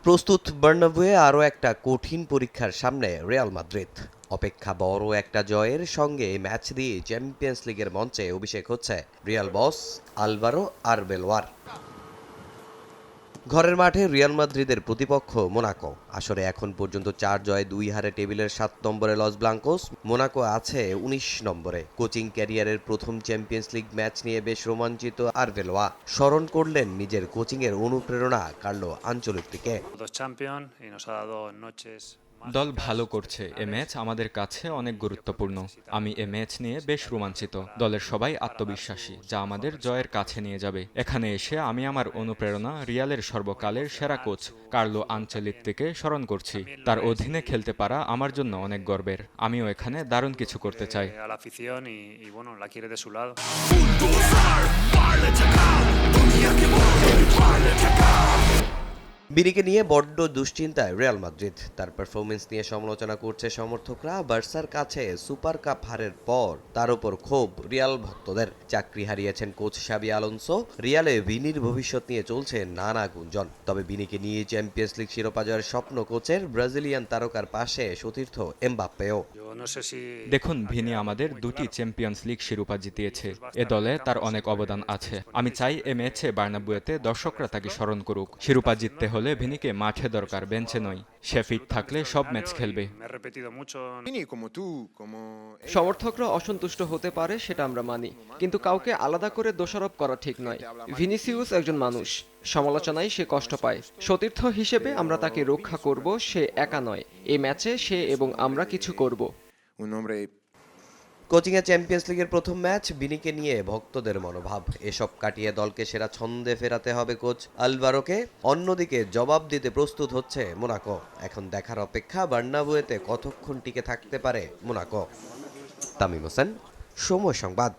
প্রস্তুত বার্নাব্যুয়ে আরও একটা কঠিন পরীক্ষার সামনে রিয়াল মাদ্রিদ। অপেক্ষা বড় একটা জয়ের সঙ্গে ম্যাচ দিয়ে চ্যাম্পিয়ন্স লিগের মঞ্চে অভিষেক হচ্ছে রিয়াল বস আলভারো আরবেলোয়ার। ঘরের মাঠে রিয়াল মাদ্রিদের প্রতিপক্ষ মোনাকো। আসরে এখন পর্যন্ত 4 জয় 2 হারে টেবিলের 7 নম্বরে লস ব্লাঙ্কোস। মোনাকো আছে 19 নম্বরে। কোচিং ক্যারিয়ারের প্রথম চ্যাম্পিয়ন্স লিগ ম্যাচ নিয়ে বেশ রোমাঞ্চিত আরবেলোয়া। স্মরণ করলেন নিজের কোচিংয়ের অনুপ্রেরণা কার্লো আনচেলত্তিকে। দল ভালো করছে, এ ম্যাচ আমাদের কাছে অনেক গুরুত্বপূর্ণ। আমি এ ম্যাচ নিয়ে বেশ রোমাঞ্চিত। দলের সবাই আত্মবিশ্বাসী, যা আমাদের জয়ের কাছে নিয়ে যাবে। এখানে এসে আমি আমার অনুপ্রেরণা রিয়ালের সর্বকালের সেরা কোচ কার্লো আনচেলত্তিকে স্মরণ করছি। তার অধীনে খেলতে পারা আমার জন্য অনেক গর্বের। আমিও এখানে দারুণ কিছু করতে চাই। বিনিকে নিয়ে বড্ড দুশ্চিন্তায় রিয়াল মাদ্রিদ। তার পারফরমেন্স নিয়ে সমালোচনা করছে সমর্থকরা। বার্সার কাছে সুপার কাপ হারের পর তার উপর ক্ষোভ রিয়াল ভক্তদের। চাকরি হারিয়েছেন কোচ শাবি আলোনসো। রিয়ালে বিনির ভবিষ্যৎ নিয়ে চলছে নানা গুঞ্জন। তবে বিনিকে নিয়ে চ্যাম্পিয়ন্স লিগ শিরোপা জয়ের স্বপ্ন কোচের। ব্রাজিলিয়ান তারকার পাশে সতীর্থ এমবাপ্পেও। দেখুন, ভিনি আমাদের 2টি চ্যাম্পিয়ন্স লিগ শিরোপা জিতিয়েছে। এ দলে তার অনেক অবদান আছে। আমি চাই এ ম্যাচে বার্নাব্যুয়েতে দর্শকরা তাকে স্মরণ করুক। শিরোপা জিততে হলে ভিনিকে মাঠে দরকার, বেঞ্চে নয়। সে ফিট থাকলে সব ম্যাচ খেলবে। সমর্থকরা অসন্তুষ্ট হতে পারে, সেটা আমরা মানি, কিন্তু কাউকে আলাদা করে দোষারোপ করা ঠিক নয়। ভিনিসিউস একজন মানুষ, সমালোচনায় সে কষ্ট পায়। সতীর্থ হিসেবে আমরা তাকে রক্ষা করব, সে একা নয়। এই ম্যাচে সে এবং আমরা কিছু করব। কোচিংয়ে চ্যাম্পিয়ন্স লিগের প্রথম ম্যাচ, বিনিকে নিয়ে ভক্তদের মনোভাব। এসব কাটিয়ে দলকে সেরা ছন্দে ফেরাতে হবে কোচ আলভারোকে। অন্যদিকে জবাব দিতে প্রস্তুত হচ্ছে মোনাকো। এখন দেখার অপেক্ষা বার্নাব্যুয়েতে কতক্ষণ টিকে থাকতে পারে মোনাকো। তামিম হোসেন, সময় সংবাদ।